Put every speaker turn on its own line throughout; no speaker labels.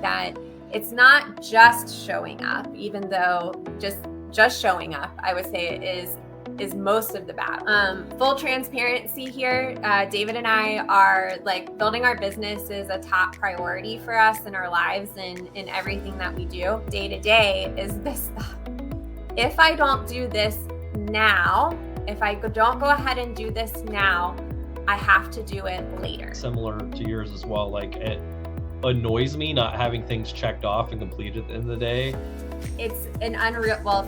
that it's not just showing up, even though just showing up, I would say it is most of the battle. Full transparency here, David and I are like building our business is a top priority for us in our lives and in everything that we do day to day is this thought. If I don't do this now, if I don't go ahead and do this now, I have to do it later.
Similar to yours as well. Like it annoys me not having things checked off and completed at the end of the day.
It's an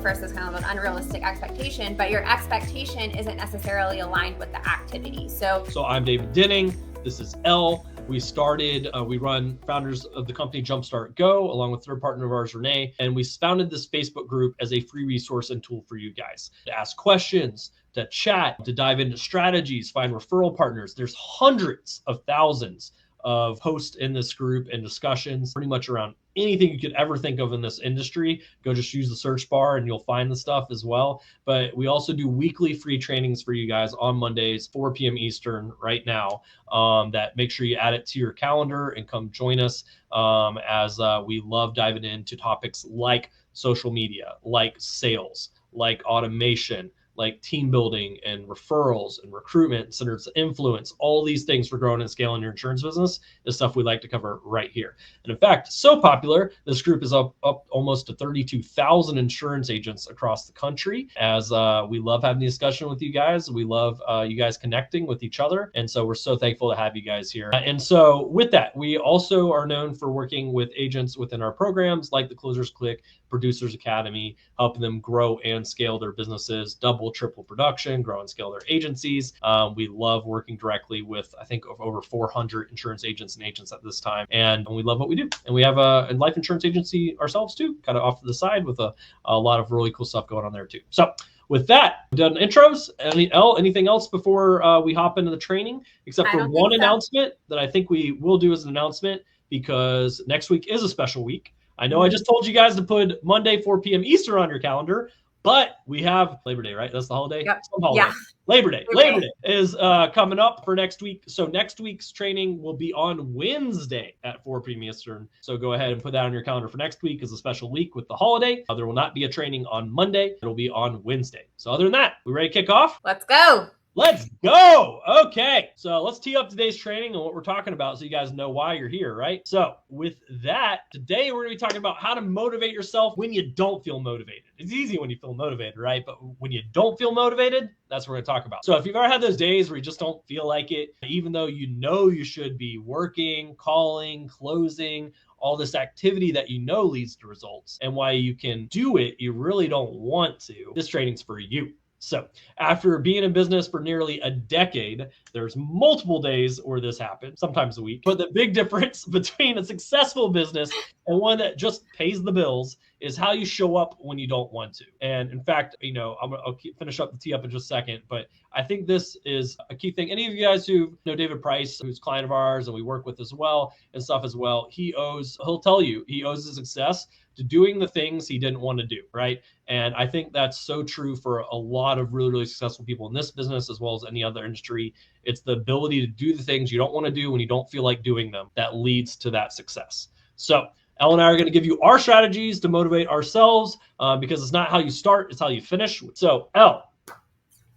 first it's kind of an unrealistic expectation, but your expectation isn't necessarily aligned with the activity. So
I'm David Denning. This is Elle. We run founders of the company Jumpstart Go, along with third partner of ours, Renee. And we founded this Facebook group as a free resource and tool for you guys to ask questions, to chat, to dive into strategies, find referral partners. There's hundreds of thousands of posts in this group and discussions pretty much around anything you could ever think of in this industry. Go just use the search bar and you'll find the stuff as well. But we also do weekly free trainings for you guys on Mondays, 4 p.m. Eastern right now, that make sure you add it to your calendar and come join us as we love diving into topics like social media, like sales, like automation, like team building and referrals and recruitment, centers of influence, all these things for growing and scaling your insurance business is stuff we like to cover right here. And in fact, so popular, this group is up almost to 32,000 insurance agents across the country as we love having the discussion with you guys. We love you guys connecting with each other. And so we're so thankful to have you guys here. And so with that, we also are known for working with agents within our programs like the Closers Click, Producers Academy, helping them grow and scale their businesses, double, triple production, grow and scale their agencies. We love working directly with, I think, over 400 insurance agents and agents at this time. And we love what we do. And we have a life insurance agency ourselves too, kind of off to the side with a lot of really cool stuff going on there too. So with that, we've done intros. Anything else before we hop into the training? Except for one announcement that I think we will do as an announcement, because next week is a special week. I know I just told you guys to put Monday, 4 p.m. Eastern on your calendar, but we have Labor Day, right? That's the holiday?
Yep.
Some holiday. Yeah. Labor Day is coming up for next week. So next week's training will be on Wednesday at 4 p.m. Eastern. So go ahead and put that on your calendar for next week as a special week with the holiday. There will not be a training on Monday. It'll be on Wednesday. So other than that, we ready to kick off?
Let's go.
Let's go. Okay. So let's tee up today's training and what we're talking about so you guys know why you're here, right? So with that, today we're going to be talking about how to motivate yourself when you don't feel motivated. It's easy when you feel motivated, right? But when you don't feel motivated, that's what we're going to talk about. So if you've ever had those days where you just don't feel like it, even though you know you should be working, calling, closing, all this activity that you know leads to results, and why you can do it, you really don't want to, this training's for you. So after being in business for nearly a decade, there's multiple days where this happens, sometimes a week. But the big difference between a successful business and one that just pays the bills is how you show up when you don't want to. And in fact, I'll finish up the tee up in just a second, but I think this is a key thing. Any of you guys who know David Price, who's a client of ours and we work with as well and stuff as well, he'll tell you he owes his success to doing the things he didn't want to do, right? And I think that's so true for a lot of really, really successful people in this business as well as any other industry. It's the ability to do the things you don't want to do when you don't feel like doing them that leads to that success. So Elle and I are going to give you our strategies to motivate ourselves because it's not how you start, it's how you finish. So Elle,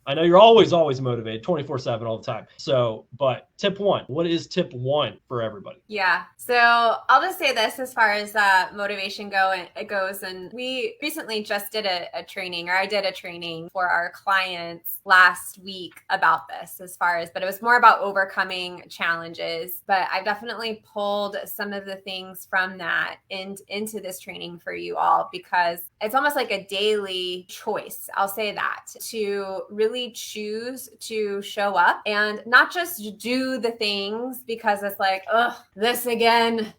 I know you're always motivated 24/7 all the time. So, but tip one, what is tip one for everybody?
Yeah. So I'll just say this as far as motivation goes. And we recently just did a training, or I did a training for our clients last week about this but it was more about overcoming challenges. But I've definitely pulled some of the things from that into this training for you all, because it's almost like a daily choice. I'll say that, to really choose to show up and not just do the things because it's like, this again,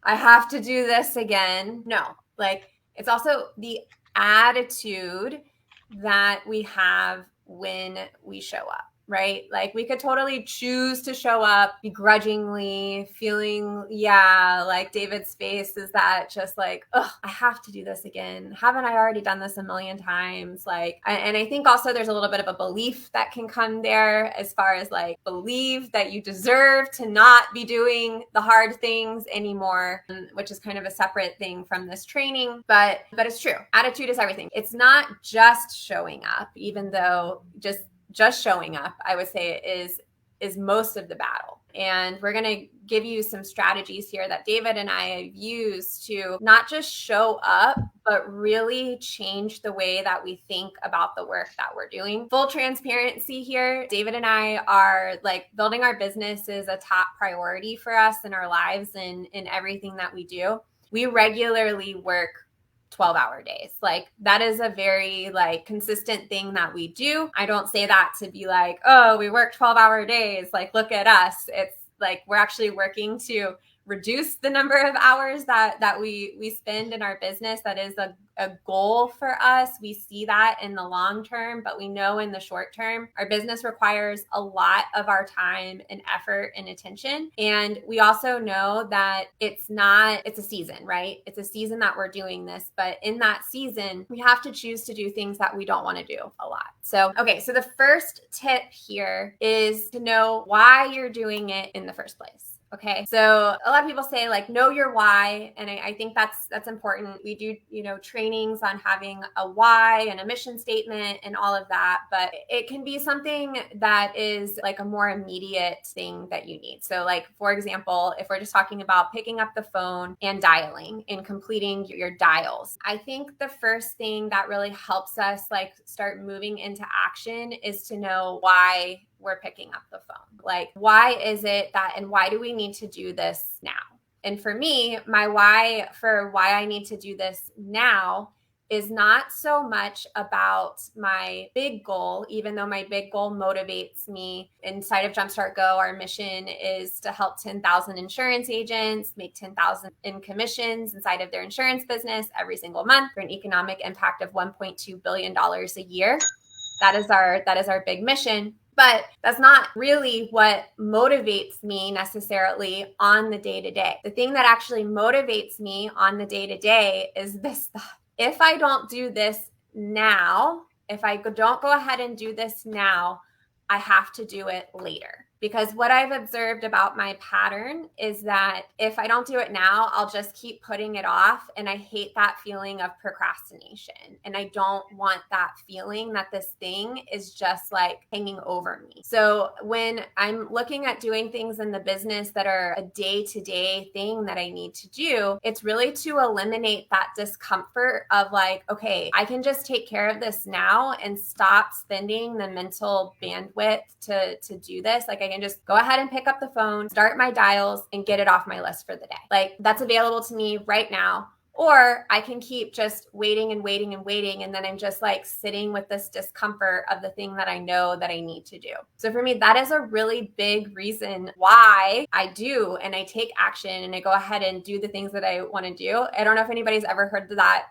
I have to do this again. No, like it's also the attitude that we have when we show up, right? Like we could totally choose to show up begrudgingly, feeling, yeah, like David's face is that just like, oh, I have to do this again. Haven't I already done this a million times? Like, and I think also there's a little bit of a belief that can come there as far as like believe that you deserve to not be doing the hard things anymore, which is kind of a separate thing from this training. But it's true. Attitude is everything. It's not just showing up, even though just showing up, I would say is most of the battle. And we're going to give you some strategies here that David and I have used to not just show up, but really change the way that we think about the work that we're doing. Full transparency here, David and I are like building our business is a top priority for us in our lives and in everything that we do. We regularly work 12-hour days. Like that is a very like consistent thing that we do. I don't say that to be like, oh, we work 12-hour days. Like, look at us. It's like, we're actually working to reduce the number of hours that we spend in our business. That is a goal for us. We see that in the long term, but we know in the short term, our business requires a lot of our time and effort and attention. And we also know that it's a season, right? It's a season that we're doing this, but in that season, we have to choose to do things that we don't want to do a lot. So, okay. So the first tip here is to know why you're doing it in the first place. Okay. So a lot of people say like, know your why. And I think that's important. We do, trainings on having a why and a mission statement and all of that, but it can be something that is like a more immediate thing that you need. So like, for example, if we're just talking about picking up the phone and dialing and completing your dials, I think the first thing that really helps us like start moving into action is to know why we're picking up the phone. Like, why is it that, and why do we need to do this now? And for me, my why for why I need to do this now is not so much about my big goal, even though my big goal motivates me. Inside of Jumpstart Go, our mission is to help 10,000 insurance agents make 10,000 in commissions inside of their insurance business every single month for an economic impact of $1.2 billion a year. That is our big mission. But that's not really what motivates me necessarily on the day-to-day. The thing that actually motivates me on the day-to-day is this thought. If I don't do this now, if I don't go ahead and do this now, I have to do it later. Because what I've observed about my pattern is that if I don't do it now, I'll just keep putting it off. And I hate that feeling of procrastination. And I don't want that feeling that this thing is just like hanging over me. So when I'm looking at doing things in the business that are a day-to-day thing that I need to do, it's really to eliminate that discomfort of like, okay, I can just take care of this now and stop spending the mental bandwidth to do this. Like I can just go ahead and pick up the phone, start my dials, and get it off my list for the day. Like that's available to me right now. Or I can keep just waiting and waiting and waiting. And then I'm just like sitting with this discomfort of the thing that I know that I need to do. So for me, that is a really big reason why I do. And I take action and I go ahead and do the things that I want to do. I don't know if anybody's ever heard of that.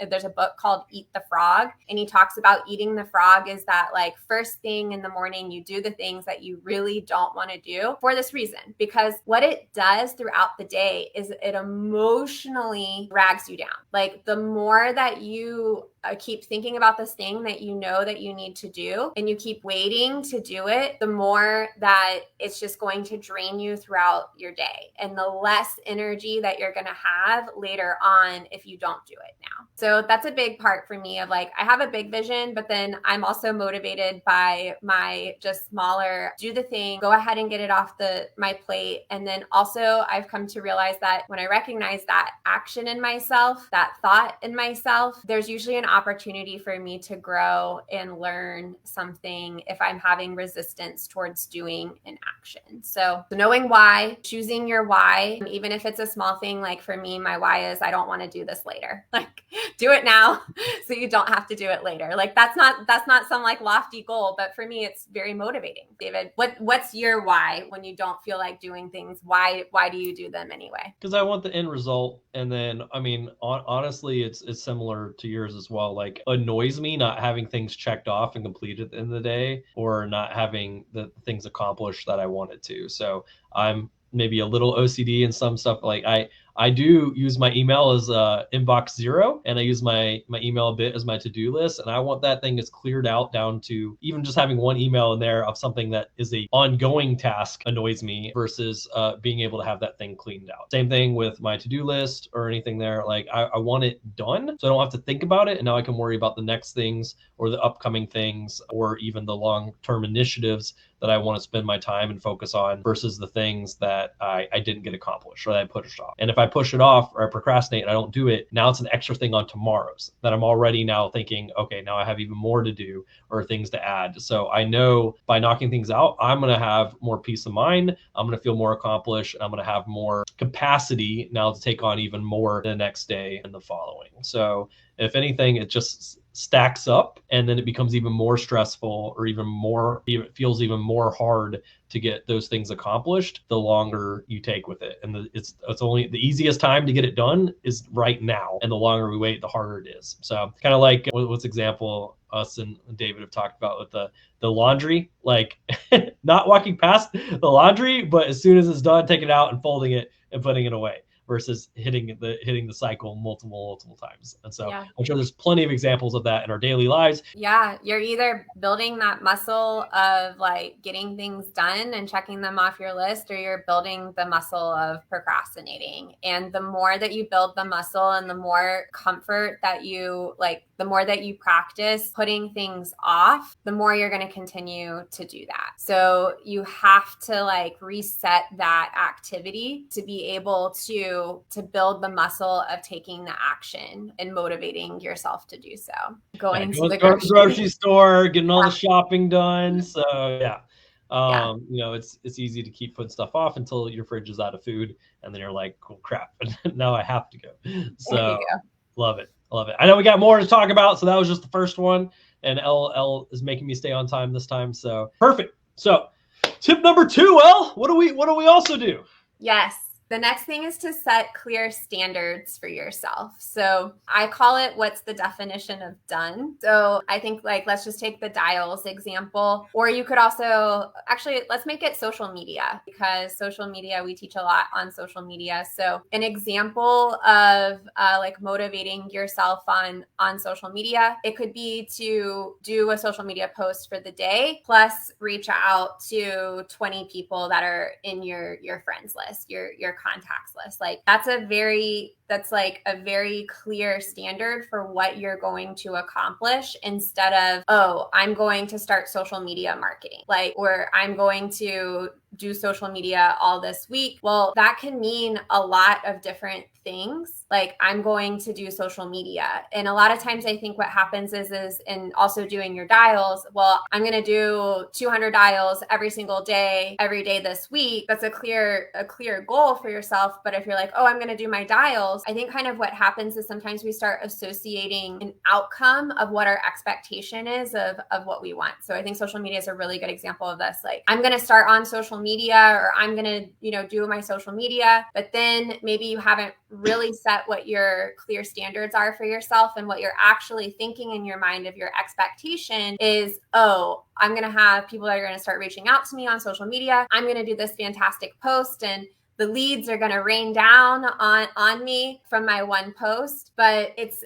There's a book called Eat the Frog. And he talks about eating the frog is that like first thing in the morning, you do the things that you really don't want to do for this reason. Because what it does throughout the day is it emotionally drags you down. Like the more that you keep thinking about this thing that you know that you need to do and you keep waiting to do it, the more that it's just going to drain you throughout your day and the less energy that you're going to have later on if you don't do it now. So that's a big part for me of like, I have a big vision, but then I'm also motivated by my just smaller, do the thing, go ahead and get it off my plate. And then also I've come to realize that when I recognize that action in myself, that thought in myself, there's usually an opportunity for me to grow and learn something if I'm having resistance towards doing an action. So knowing why, choosing your why, even if it's a small thing, like for me, my why is I don't want to do this later. Like do it now so you don't have to do it later. Like that's not some like lofty goal, but for me, it's very motivating. David, what's your why when you don't feel like doing things? Why do you do them anyway?
Because I want the end result. And then, I mean, honestly, it's similar to yours as well. well, like annoys me not having things checked off and completed at the end of the day, or not having the things accomplished that I wanted to. So I'm maybe a little OCD in some stuff. Like I do use my email as inbox zero, and I use my email a bit as my to-do list. And I want that thing is cleared out down to even just having one email in there of something that is a ongoing task annoys me versus being able to have that thing cleaned out. Same thing with my to-do list or anything there. Like I want it done so I don't have to think about it. And now I can worry about the next things or the upcoming things or even the long-term initiatives that I want to spend my time and focus on versus the things that I didn't get accomplished or that I pushed off. And if I push it off or I procrastinate and I don't do it, now it's an extra thing on tomorrow's that I'm already now thinking, okay, now I have even more to do or things to add. So I know by knocking things out, I'm going to have more peace of mind. I'm going to feel more accomplished. And I'm going to have more capacity now to take on even more the next day and the following. So if anything, it just stacks up and then it becomes even more stressful or it feels even more hard to get those things accomplished the longer you take with it. And it's only the easiest time to get it done is right now. And the longer we wait, the harder it is. So kind of like what's example us and David have talked about with the laundry, like not walking past the laundry, but as soon as it's done, taking it out and folding it and putting it away. Versus hitting the cycle multiple times. And so I'm sure there's plenty of examples of that in our daily lives.
Yeah, you're either building that muscle of like getting things done and checking them off your list, or you're building the muscle of procrastinating. And the more that you build the muscle and the more comfort that you the more that you practice putting things off, the more you're going to continue to do that. So you have to reset that activity to be able to build the muscle of taking the action and motivating yourself to do so. Going to the
grocery store, getting all the shopping done. So it's easy to keep putting stuff off until your fridge is out of food, and then you're like, "Cool crap!" Now I have to go. So love it. I know we got more to talk about, so that was just the first one, and L is making me stay on time this time. So perfect. So tip number 2, L. What do we also do?
Yes. The next thing is to set clear standards for yourself. So I call it, what's the definition of done? So I think let's just take the dials example, or you could also let's make it social media, because social media, we teach a lot on social media. So an example of motivating yourself on social media, it could be to do a social media post for the day, plus reach out to 20 people that are in your friends list, your contacts list. That's a very clear standard for what you're going to accomplish, instead of, oh, I'm going to start social media marketing, or I'm going to do social media all this week. Well, that can mean a lot of different things. I'm going to do social media. And a lot of times I think what happens is in also doing your dials, well, I'm going to do 200 dials every single day, every day this week. That's a clear goal for yourself. But if you're like, oh, I'm going to do my dials, I think kind of what happens is sometimes we start associating an outcome of what our expectation is of what we want. So I think social media is a really good example of this. I'm going to start on social media, or I'm going to, do my social media, but then maybe you haven't really set what your clear standards are for yourself, and what you're actually thinking in your mind of your expectation is, oh, I'm going to have people that are going to start reaching out to me on social media. I'm going to do this fantastic post, and the leads are going to rain down on me from my one post. But it's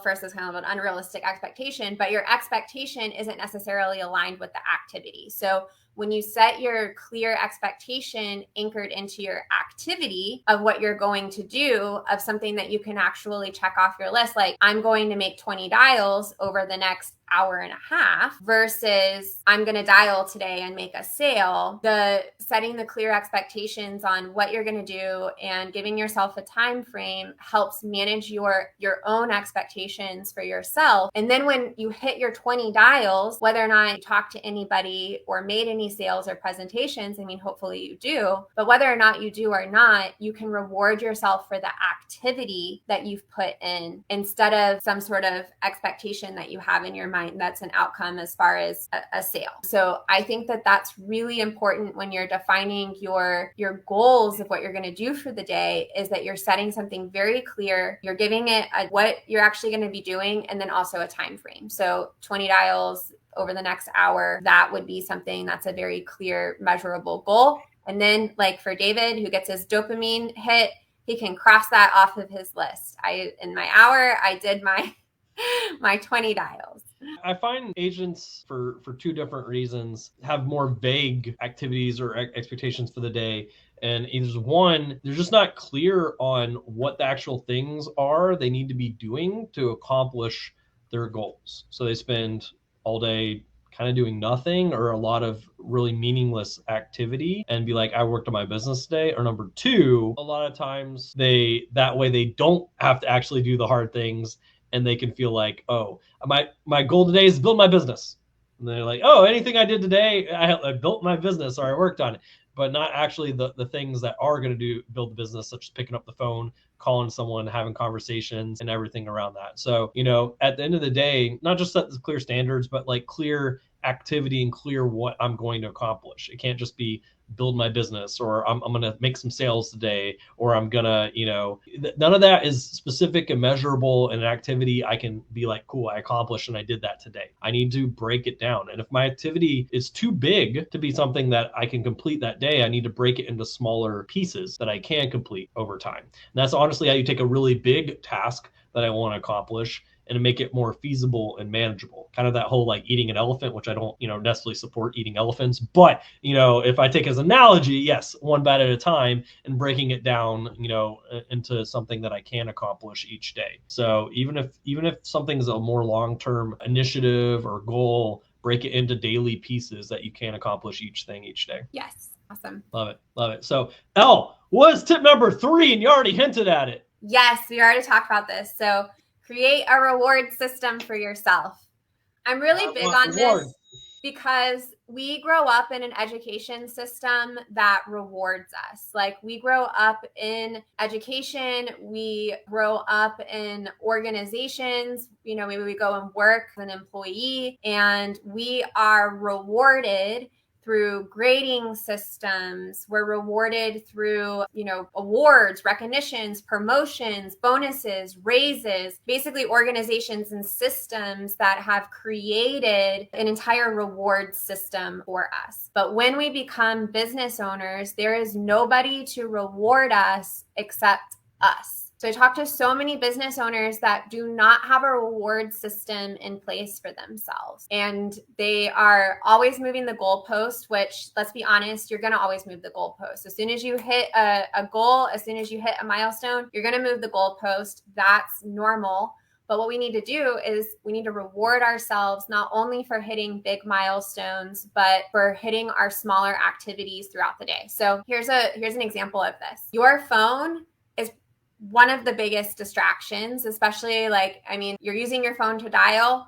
first it's kind of an unrealistic expectation, but your expectation isn't necessarily aligned with the activity. So when you set your clear expectation anchored into your activity of what you're going to do, of something that you can actually check off your list, I'm going to make 20 dials over the next hour and a half, versus I'm going to dial today and make a sale. The setting the clear expectations on what you're going to do and giving yourself a time frame helps manage your own expectations for yourself. And then when you hit your 20 dials, whether or not you talked to anybody or made any any sales or presentations. I mean, hopefully you do, but whether or not you do or not, you can reward yourself for the activity that you've put in instead of some sort of expectation that you have in your mind that's an outcome as far as a sale. So I think that that's really important when you're defining your goals of what you're going to do for the day, is that you're setting something very clear. You're giving it what you're actually going to be doing, and then also a time frame. So 20 dials over the next hour, that would be something that's a very clear, measurable goal. And then like for David, who gets his dopamine hit, he can cross that off of his list. In my hour, I did my 20 dials.
I find agents for two different reasons have more vague activities or expectations for the day. And either one, they're just not clear on what the actual things are they need to be doing to accomplish their goals. So they spend all day kind of doing nothing or a lot of really meaningless activity and be like, I worked on my business today. Or number two, a lot of times that way they don't have to actually do the hard things, and they can feel like, oh, my goal today is to build my business. And they're like, oh, anything I did today, I built my business or I worked on it, but not actually the things that are going to build the business, such as picking up the phone, calling someone, having conversations, and everything around that. So, at the end of the day, not just set the clear standards, but like clear activity and clear what I'm going to accomplish. It can't just be build my business, or I'm going to make some sales today, or I'm going to, none of that is specific and measurable and an activity I can be like, cool, I accomplished and I did that today. I need to break it down. And if my activity is too big to be something that I can complete that day, I need to break it into smaller pieces that I can complete over time. And that's honestly how you take a really big task that I want to accomplish and make it more feasible and manageable. Kind of that whole like eating an elephant, which I don't, necessarily support eating elephants. But, if I take as an analogy, yes, one bite at a time and breaking it down, into something that I can accomplish each day. So even if something's a more long-term initiative or goal, break it into daily pieces that you can accomplish each day.
Yes. Awesome.
Love it. So Elle, what is tip number 3? And you already hinted at it.
Yes, we already talked about this. So create a reward system for yourself. I'm really big on this because we grow up in an education system that rewards us. Like we grow up in education, we grow up in organizations, maybe we go and work as an employee, and we are rewarded through grading systems. We're rewarded through, awards, recognitions, promotions, bonuses, raises, basically organizations and systems that have created an entire reward system for us. But when we become business owners, there is nobody to reward us except us. So I talk to so many business owners that do not have a reward system in place for themselves. And they are always moving the goalpost, which, let's be honest, you're going to always move the goalpost. As soon as you hit a goal, as soon as you hit a milestone, you're going to move the goalpost. That's normal. But what we need to do is we need to reward ourselves not only for hitting big milestones, but for hitting our smaller activities throughout the day. So here's an example of this. Your phone is one of the biggest distractions, especially you're using your phone to dial.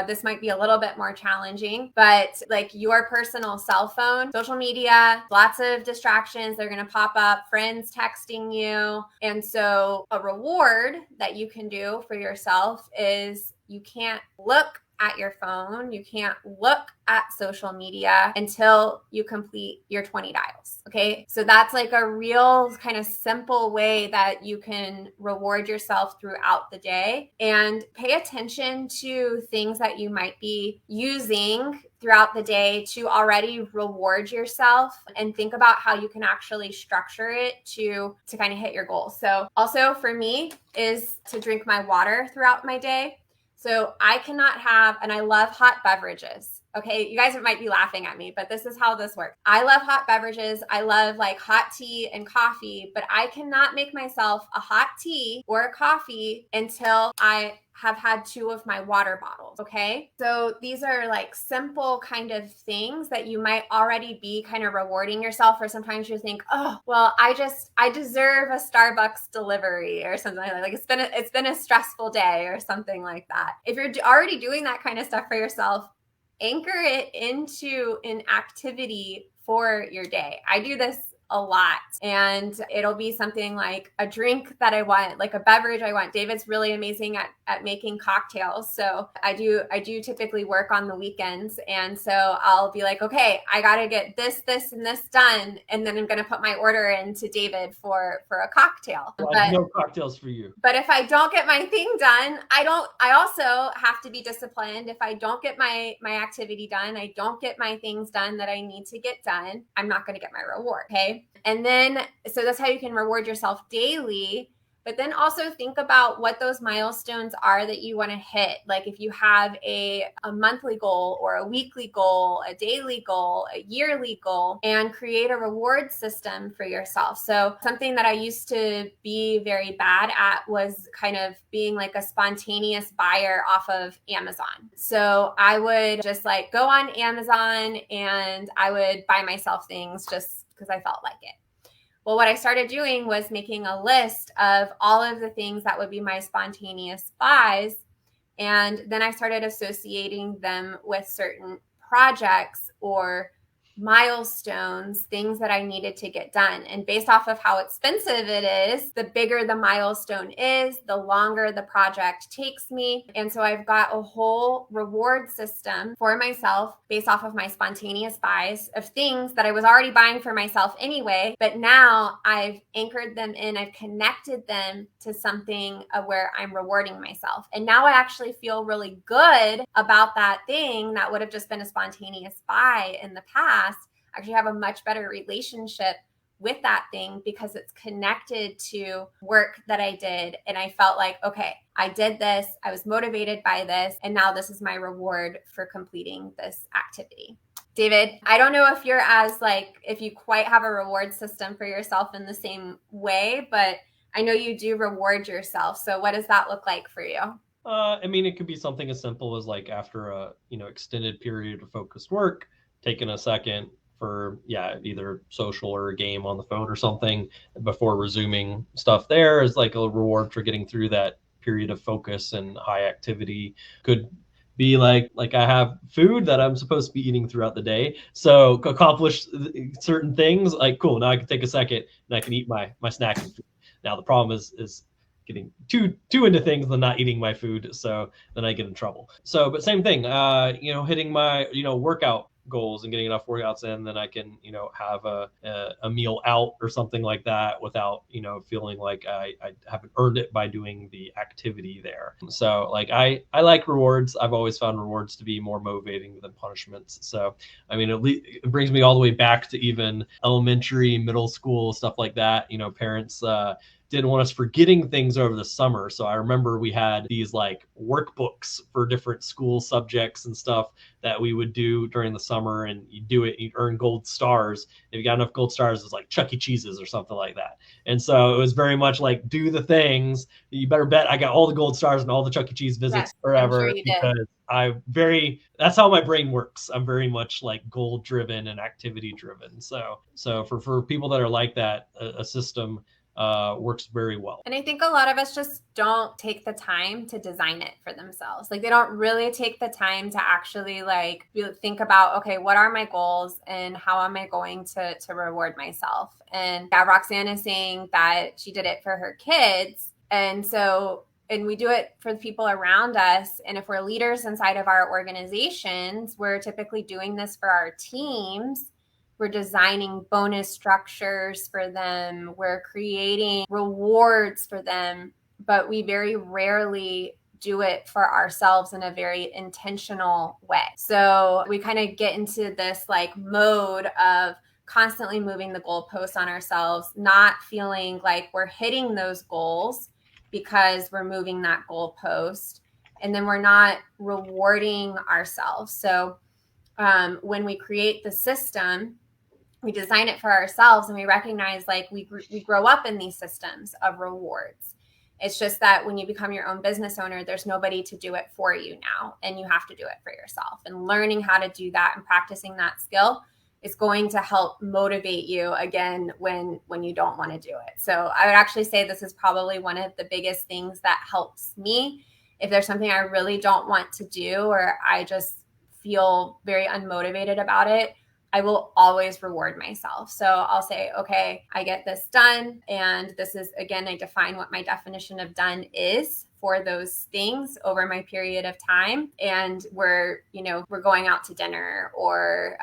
This might be a little bit more challenging, but like your personal cell phone, social media, lots of distractions. They're going to pop up, friends texting you. And so a reward that you can do for yourself is you can't look at your phone. You can't look at social media until you complete your 20 dials. Okay. So that's like a real kind of simple way that you can reward yourself throughout the day, and pay attention to things that you might be using throughout the day to already reward yourself, and think about how you can actually structure it to kind of hit your goals. So also for me is to drink my water throughout my day. So I cannot have, and I love hot beverages. Okay, you guys might be laughing at me, but this is how this works. I love hot beverages. I love like hot tea and coffee, but I cannot make myself a hot tea or a coffee until I have had 2 of my water bottles. Okay. So these are like simple kind of things that you might already be kind of rewarding yourself. Or sometimes you think, oh, well, I deserve a Starbucks delivery or something like that. Like it's been a stressful day or something like that. If you're already doing that kind of stuff for yourself, anchor it into an activity for your day. I do this a lot, and it'll be something like a drink that I want, like a beverage I want. David's really amazing at making cocktails, so I do typically work on the weekends, and so I'll be like, okay, I gotta get this and this done, and then I'm gonna put my order in to David for a cocktail.
Like, no cocktails for you.
But if I don't get my thing done, I also have to be disciplined. If I don't get my activity done, I don't get my things done that I need to get done, I'm not going to get my reward. Okay. And then, so that's how you can reward yourself daily. But then also think about what those milestones are that you want to hit. Like if you have a monthly goal or a weekly goal, a daily goal, a yearly goal, and create a reward system for yourself. So something that I used to be very bad at was kind of being like a spontaneous buyer off of Amazon. So I would just like go on Amazon and I would buy myself things just because I felt like it. Well, what I started doing was making a list of all of the things that would be my spontaneous buys. And then I started associating them with certain projects or milestones, things that I needed to get done. And based off of how expensive it is, the bigger the milestone is, the longer the project takes me. And so I've got a whole reward system for myself based off of my spontaneous buys of things that I was already buying for myself anyway. But now I've anchored them in, I've connected them to something where I'm rewarding myself. And now I actually feel really good about that thing that would have just been a spontaneous buy in the past. Actually have a much better relationship with that thing because it's connected to work that I did. And I felt like, okay, I did this, I was motivated by this, and now this is my reward for completing this activity. David, I don't know if you're if you quite have a reward system for yourself in the same way, but I know you do reward yourself. So what does that look like for you?
I mean, it could be something as simple as like after a, extended period of focused work, taking a second for either social or a game on the phone or something before resuming stuff there is like a reward for getting through that period of focus and high activity. Could be like I have food that I'm supposed to be eating throughout the day, so accomplish certain things, like cool, now I can take a second and I can eat my snacking food. Now the problem is getting too into things and not eating my food, so then I get in trouble. So but same thing, hitting my workout goals and getting enough workouts in, then I can have a meal out or something like that without feeling like I haven't earned it by doing the activity there. So like I like rewards. I've always found rewards to be more motivating than punishments. So I mean, it brings me all the way back to even elementary, middle school, stuff like that. Parents didn't want us forgetting things over the summer. So I remember we had these like workbooks for different school subjects and stuff that we would do during the summer, and you do it, you earn gold stars. If you got enough gold stars, it's like Chuck E. Cheese's or something like that. And so it was very much like, do the things. You better bet I got all the gold stars and all the Chuck E. Cheese visits forever, because that's how my brain works. I'm very much like goal driven and activity driven. So for people that are like that, a system works very well.
And I think a lot of us just don't take the time to design it for themselves. Like they don't really take the time to actually like think about, okay, what are my goals and how am I going to reward myself? And Roxanne is saying that she did it for her kids. And we do it for the people around us. And if we're leaders inside of our organizations, we're typically doing this for our teams. We're designing bonus structures for them. We're creating rewards for them, but we very rarely do it for ourselves in a very intentional way. So we kind of get into this like mode of constantly moving the goalposts on ourselves, not feeling like we're hitting those goals because we're moving that goalpost, and then we're not rewarding ourselves. So when we create the system, we design it for ourselves, and we recognize like we grow up in these systems of rewards. It's just that when you become your own business owner, there's nobody to do it for you now, and you have to do it for yourself. And learning how to do that and practicing that skill is going to help motivate you again when you don't want to do it. So I would actually say this is probably one of the biggest things that helps me. If there's something I really don't want to do, or I just feel very unmotivated about it, I will always reward myself. So I'll say, okay, I get this done. And this is, again, I define what my definition of done is for those things over my period of time. And we're going out to dinner, or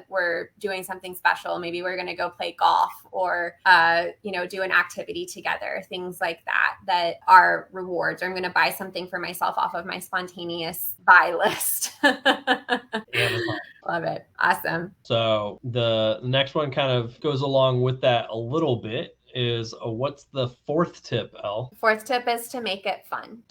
we're doing something special. Maybe we're going to go play golf, or, do an activity together, things like that are rewards. Or I'm going to buy something for myself off of my spontaneous buy list.
Amazon.
Love it. Awesome.
So the next one kind of goes along with that a little bit is what's the fourth tip, Elle?
Fourth tip is to make it fun.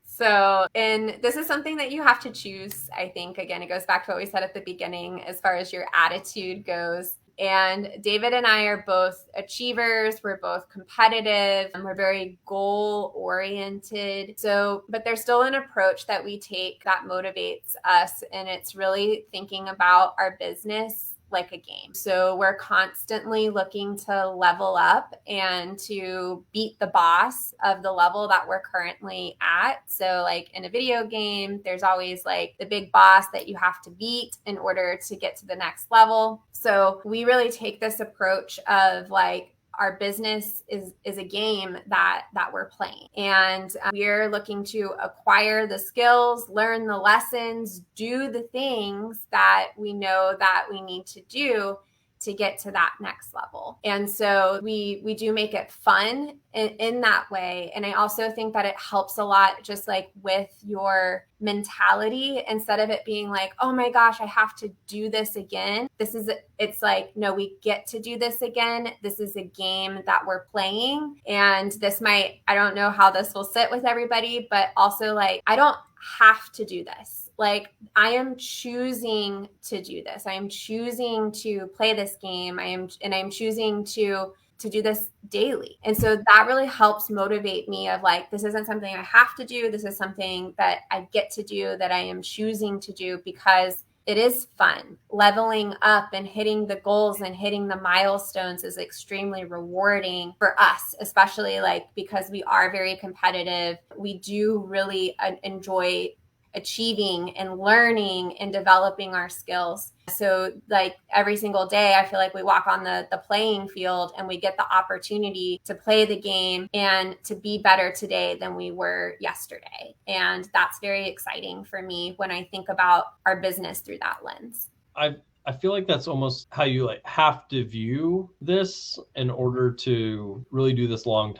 So, and this is something that you have to choose. I think, again, it goes back to what we said at the beginning as far as your attitude goes. And David and I are both achievers. We're both competitive, and we're very goal oriented. So, but there's still an approach that we take that motivates us. And it's really thinking about our business like a game. So we're constantly looking to level up and to beat the boss of the level that we're currently at. So like in a video game, there's always like the big boss that you have to beat in order to get to the next level. So we really take this approach of like, our business is a game that we're playing, and we're looking to acquire the skills, learn the lessons, do the things that we know that we need to do to get to that next level. And so we do make it fun in that way. And I also think that it helps a lot just like with your mentality, instead of it being like, oh my gosh, I have to do this again. It's like, no, we get to do this again. This is a game that we're playing. And I don't know how this will sit with everybody, but also like, I don't have to do this. Like, I am choosing to do this. I am choosing to play this game. I'm choosing to do this daily. And so that really helps motivate me of like, this isn't something I have to do. This is something that I get to do, that I am choosing to do because it is fun. Leveling up and hitting the goals and hitting the milestones is extremely rewarding for us, especially like because we are very competitive. We do really enjoy achieving and learning and developing our skills. So like every single day, I feel like we walk on the playing field and we get the opportunity to play the game and to be better today than we were yesterday. And that's very exciting for me when I think about our business through that lens.
I feel like that's almost how you like have to view this in order to really do this long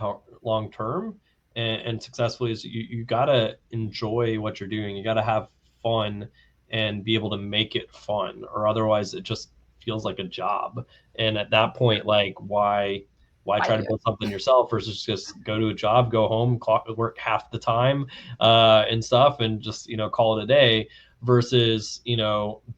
term. And successfully, is you gotta enjoy what you're doing. You gotta have fun and be able to make it fun, or otherwise it just feels like a job. And at that point, like why try to build something yourself versus just go to a job, go home, work half the time and stuff, and just call it a day, versus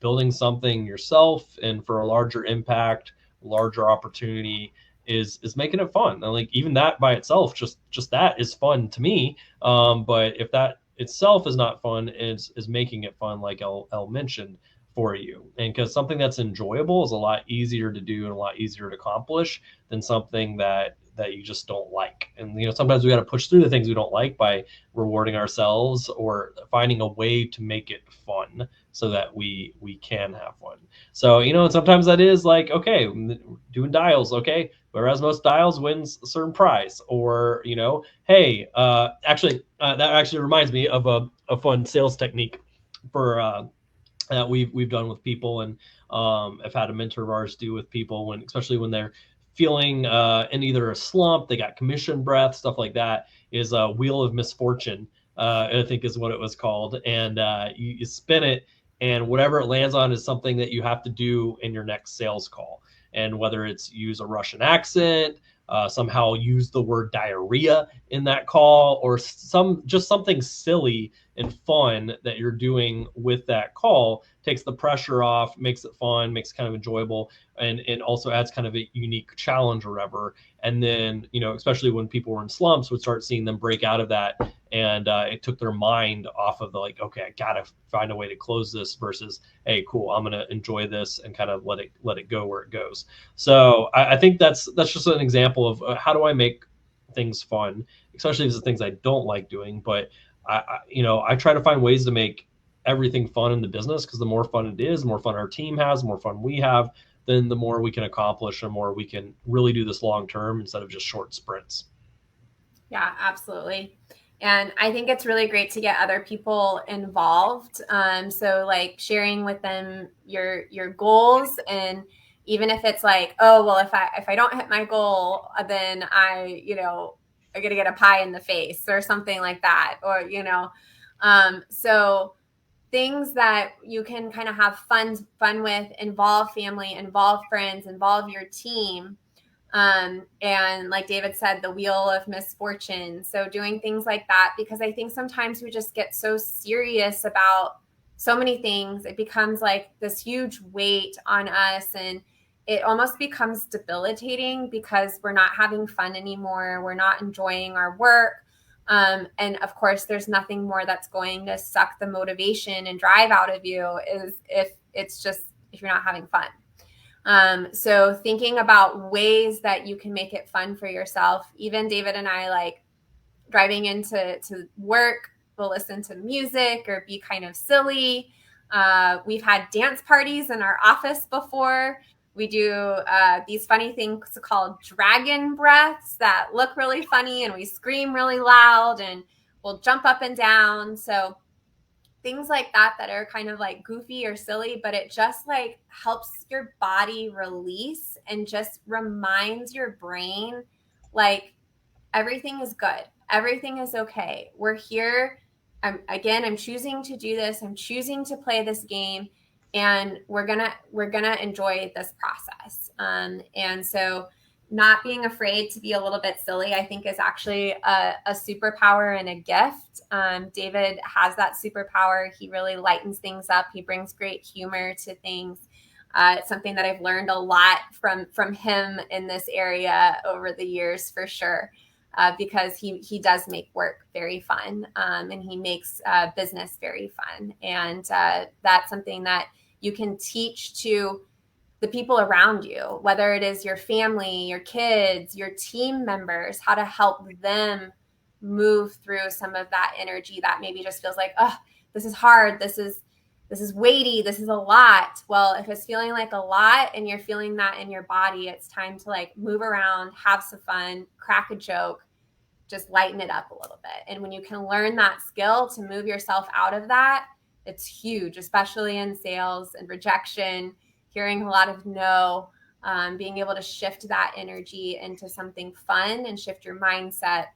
building something yourself and for a larger impact, larger opportunity is making it fun. And like even that by itself, just that is fun to me. But if that itself is not fun, is making it fun, like Elle mentioned, for you. And because something that's enjoyable is a lot easier to do and a lot easier to accomplish than something that you just don't like. And sometimes we got to push through the things we don't like by rewarding ourselves or finding a way to make it fun so that we can have fun. So and sometimes that is like, okay, doing dials, okay, whereas most dials wins a certain prize. Or hey, that actually reminds me of a fun sales technique for that we've done with people, and I've had a mentor of ours do with people, especially when they're feeling in either a slump, they got commission breath, stuff like that, is a wheel of misfortune, I think is what it was called. And you spin it, and whatever it lands on is something that you have to do in your next sales call. And whether it's use a Russian accent, somehow use the word diarrhea in that call, or something silly and fun that you're doing with that call, takes the pressure off, makes it fun, makes it kind of enjoyable, and it also adds kind of a unique challenge or whatever. And then especially when people were in slumps, would start seeing them break out of that, and it took their mind off of the like, okay, I gotta find a way to close this, versus, hey, cool, I'm gonna enjoy this and kind of let it go where it goes. So I think that's just an example of how do I make things fun, especially if it's things I don't like doing. But I try to find ways to make everything fun in the business, because the more fun it is, the more fun our team has, the more fun we have, then the more we can accomplish and more we can really do this long term instead of just short sprints.
Yeah, absolutely. And I think it's really great to get other people involved. So like sharing with them your goals, and even if it's like, oh well, if I don't hit my goal, then I gotta get a pie in the face or something like that, or so things that you can kind of have fun with, involve family, involve friends, involve your team. And like David said, the wheel of misfortune. So doing things like that, because I think sometimes we just get so serious about so many things. It becomes like this huge weight on us, and it almost becomes debilitating because we're not having fun anymore. We're not enjoying our work. And of course, there's nothing more that's going to suck the motivation and drive out of you is if you're not having fun. So thinking about ways that you can make it fun for yourself. Even David and I, like driving into work, we'll listen to music or be kind of silly. We've had dance parties in our office before. We do these funny things called dragon breaths that look really funny, and we scream really loud, and we'll jump up and down. So things like that are kind of like goofy or silly, but it just like helps your body release and just reminds your brain like everything is good. Everything is okay. We're here. I'm choosing to do this. I'm choosing to play this game, and we're gonna enjoy this process. And so, not being afraid to be a little bit silly, I think, is actually a superpower and a gift. David has that superpower. He really lightens things up. He brings great humor to things. It's something that I've learned a lot from him in this area over the years, for sure. Because he does make work very fun, and he makes business very fun. And that's something that you can teach to the people around you, whether it is your family, your kids, your team members, how to help them move through some of that energy that maybe just feels like, oh, this is hard. This is weighty. This is a lot. Well, if it's feeling like a lot and you're feeling that in your body, it's time to like move around, have some fun, crack a joke, just lighten it up a little bit. And when you can learn that skill to move yourself out of that, it's huge, especially in sales and rejection, hearing a lot of no, being able to shift that energy into something fun and shift your mindset.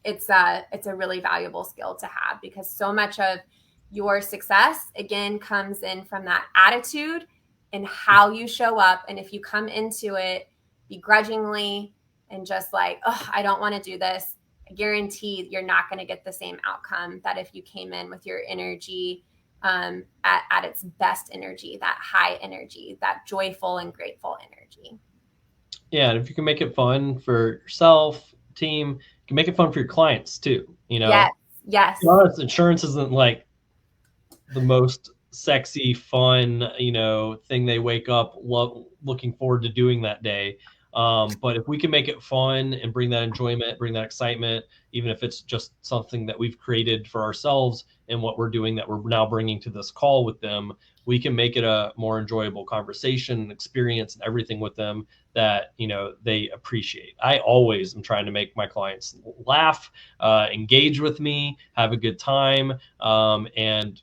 It's a really valuable skill to have, because so much of your success, again, comes in from that attitude and how you show up. And if you come into it begrudgingly and just like, oh, I don't want to do this, I guarantee you're not going to get the same outcome that if you came in with your energy at its best energy, that high energy, that joyful and grateful energy.
Yeah, and if you can make it fun for yourself, team, you can make it fun for your clients too.
Yes.
To be honest, insurance isn't like the most sexy, fun, thing they wake up looking forward to doing that day. But if we can make it fun and bring that enjoyment, bring that excitement, even if it's just something that we've created for ourselves and what we're doing that we're now bringing to this call with them, we can make it a more enjoyable conversation, experience, and everything with them that they appreciate. I always am trying to make my clients laugh, engage with me, have a good time, and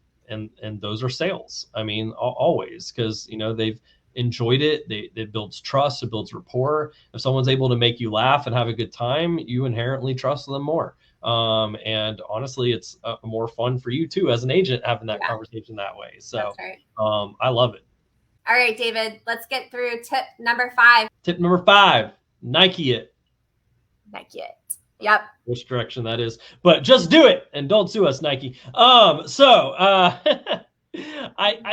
those are sales. I mean, always, because they've enjoyed it. It builds trust, it builds rapport. If someone's able to make you laugh and have a good time, you inherently trust them more. And honestly, it's more fun for you too as an agent having that conversation that way. So right. I love it.
All right, David, let's get through tip number 5.
Tip number 5, Nike it.
Nike it. Yep.
Which direction that is, but just do it and don't sue us, Nike. I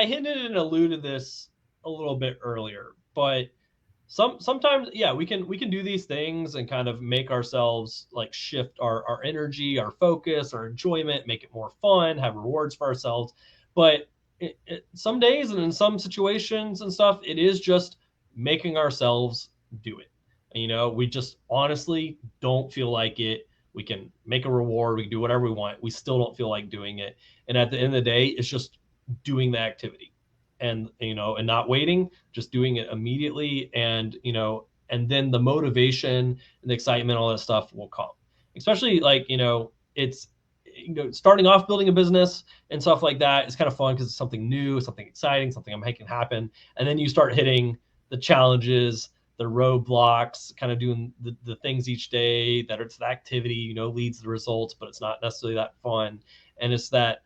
hinted and alluded this a little bit earlier, but sometimes, yeah, we can do these things and kind of make ourselves like shift our energy, our focus, our enjoyment, make it more fun, have rewards for ourselves. But some days and in some situations and stuff, it is just making ourselves do it. We just honestly don't feel like it. We can make a reward. We can do whatever we want. We still don't feel like doing it. And at the end of the day, it's just doing the activity, and and not waiting, just doing it immediately. And and then the motivation and the excitement, all that stuff will come. Especially like it's starting off building a business and stuff like that is kind of fun because it's something new, something exciting, something I'm making happen. And then you start hitting the challenges, the roadblocks, kind of doing the things each day that it's the activity, leads to the results, but it's not necessarily that fun. And it's that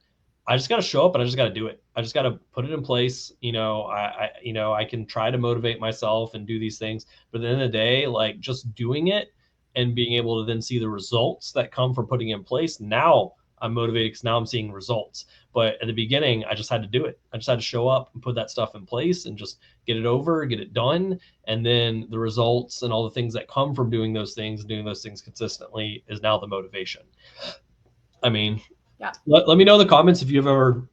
I just got to show up and I just got to do it. I just got to put it in place. I can try to motivate myself and do these things, but at the end of the day, like just doing it and being able to then see the results that come from putting it in place. Now I'm motivated because now I'm seeing results. But at the beginning, I just had to do it. I just had to show up and put that stuff in place and just get it over, get it done. And then the results and all the things that come from doing those things and doing those things consistently is now the motivation. I mean,
yeah.
Let me know in the comments if you've ever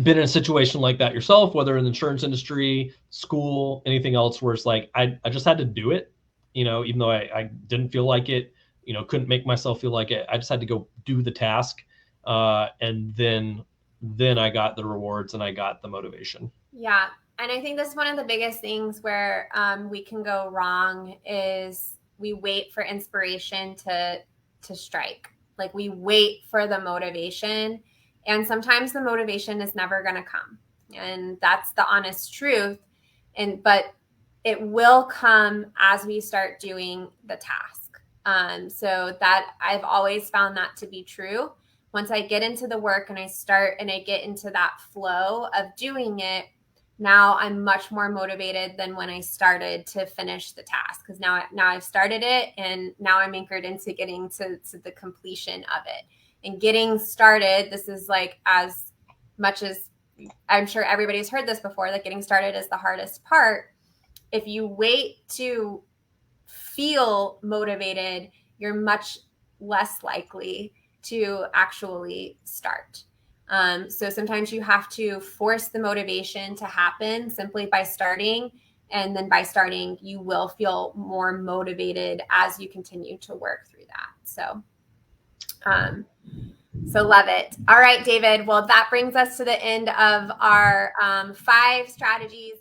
been in a situation like that yourself, whether in the insurance industry, school, anything else, where it's like, I just had to do it, even though I didn't feel like it, couldn't make myself feel like it. I just had to go do the task. And then I got the rewards and I got the motivation.
Yeah. And I think that's one of the biggest things where we can go wrong is we wait for inspiration to strike. Like we wait for the motivation, and sometimes the motivation is never going to come. And that's the honest truth. But it will come as we start doing the task. So that I've always found that to be true. Once I get into the work and I start and I get into that flow of doing it, now I'm much more motivated than when I started to finish the task, because now I've started it and now I'm anchored into getting to the completion of it. And getting started, this is like, as much as I'm sure everybody's heard this before, that getting started is the hardest part. If you wait to feel motivated, you're much less likely to actually start. So sometimes you have to force the motivation to happen simply by starting. And then by starting, you will feel more motivated as you continue to work through that. So love it. All right, David. Well, that brings us to the end of our 5 strategies